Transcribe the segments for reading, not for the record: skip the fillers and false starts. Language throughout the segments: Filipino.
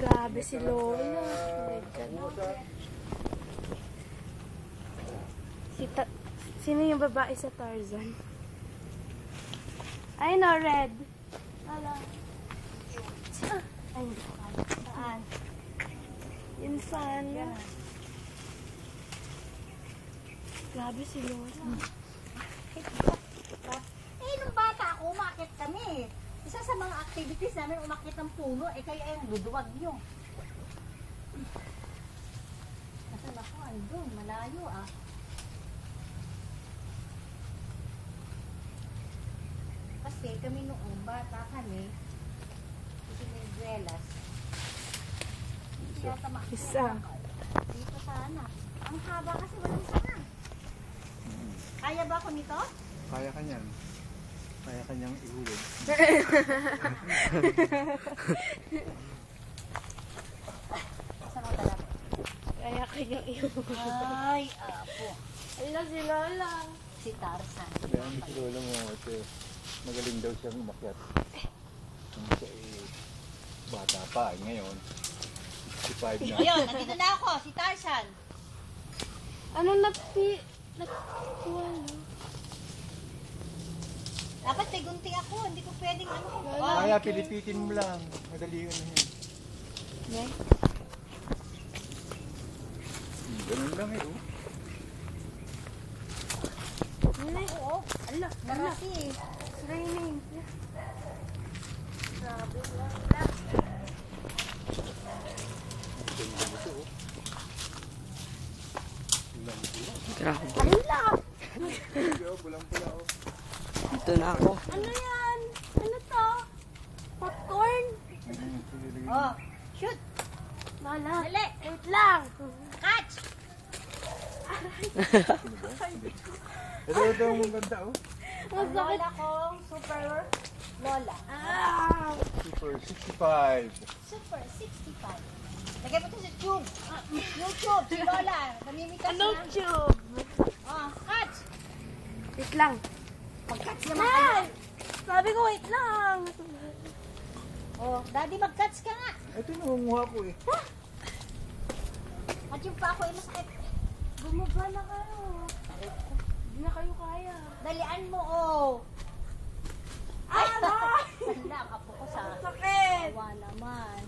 Grabe si Lola. Sino yung babae sa Tarzan? Ay no, Red. Hala. Ay, hindi ko kaya. Saan? Yun sana. Grabe si Lola. Nung bata ako, umakit kami. Isa sa mga activities namin, umakit ng puno, kaya yung duduwag nyo. Nasaan ako? Andun, malayo ah. Kasi kami noong bata kami, kasi may dwelas. Isa. Dito sana. Ang haba kasi walang sana. Kaya ba ako nito? Kaya ka niyan. Kaya ka niyang ihulog. Saan ako talaga? Kaya kanyang ihulog. Ay, apo. Ayun si Lola. Si Tarzan. Kaya ang si Lola mo, kasi magaling daw siyang umakyat. Ang siya bata pa, ngayon. 65 na. Ayun, nandito na ako, si Tarzan. Ano nakuha no? Dapat may gunting ako, hindi ko pwedeng ano ko. Kaya pilipitin mo lang. Madali yun yun. Yeah. Ganun lang eh. Oo, ala, narasi eh. It's raining. Grabe lang. Grabe. Pulang-pula oh. Ito na ako. Ano yan? Ano to? Popcorn? Oh, shoot. Lola. Dali. Wait lang. Catch. Ito ang ganda oh. Ang lola kong super lola. Ah! Super 65. Super 65. Lagay mo ito sa tube. YouTube, si lola. Namimitas Anong na. tube? Oh, catch. Wait lang. Mag-catch naman Ay! kayo. Sabi ko wait lang. Oh, daddy mag-catch ka nga. Ito nangunguha ko eh. At yung pa ako ay masakit. Bumaba na kayo. Hindi na kayo kaya. Dalian mo, oh. Ay, sanda ka po ko sa Sakit! awa naman.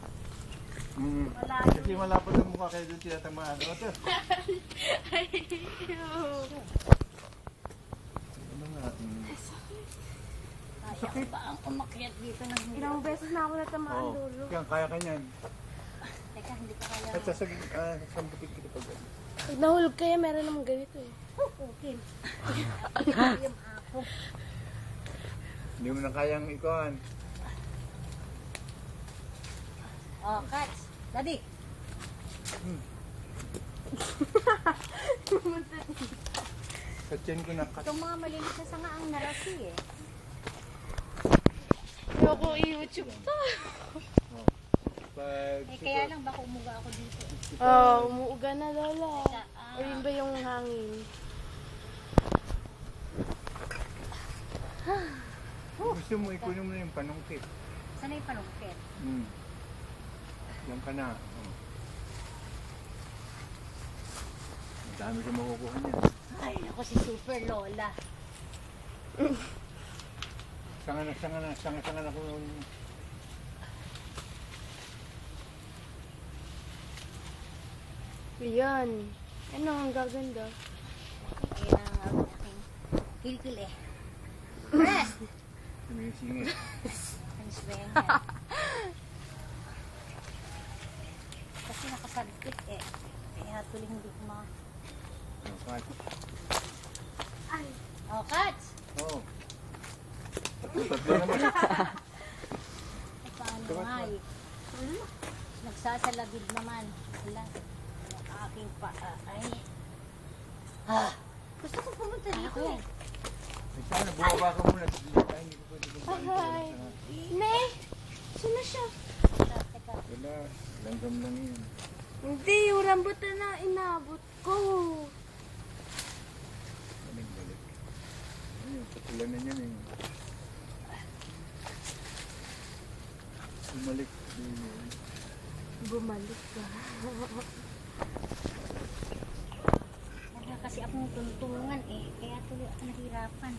Kasi malapad ang mukha kayo doon tinatamaan. Ito. Ano nga? Kaya ba ang umakyat dito ng hindi? Ilang beses na ako natamaan Oo. dulo. Kaya ka niyan. Teka, hindi ko kaya. At sasambutin kita pag ano. Pag nahulog kayo, meron naman ganito eh. Okay. Yung ako. Hindi mo na kayang ikuhan. Oh, catch. Daddy. Sa tiyan ko nakat. Itong mga malilit na sanga ang narasi eh. Ayoko i-YouTube to. Pag Kaya lang baka umuga ako dito. Oh, umuuga na Lola. Ah. Ayun ba yung hangin? gusto mo, ikunin mo na yung panungkit. Sana yung panungkit? Yan ka na. Oh. Ang dami ka makukuha niyan. Ay, ako si Super Lola. Sanga na kung Yan. Ano ang gaganda? Kaya ang aking kilkil eh. Rest! sumisingit. Ang swing. Kasi nakasagpit eh. Kaya tuloy hindi ko ma... Ay. Oh, catch! Oo. Tatlo naman. Paano nga eh. Nagsasalagid naman. Wala. Yung aking paa ay... Gusto ko pumunta dito eh. Sana bumaba ka muna. Ay, hindi ko pwede Hi. Ne? Sino siya? Teka. Wala. Langgam lang yun. Hindi, yung rambutan na inabot ko. Balik. Ayun, patulan na yan eh. Bumalik. Bumalik ka. Wala kasi akong tuntungan eh. Kaya tuloy ako nahirapan.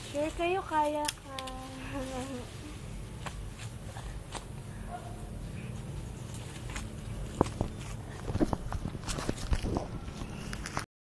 Share kayo, kaya ka.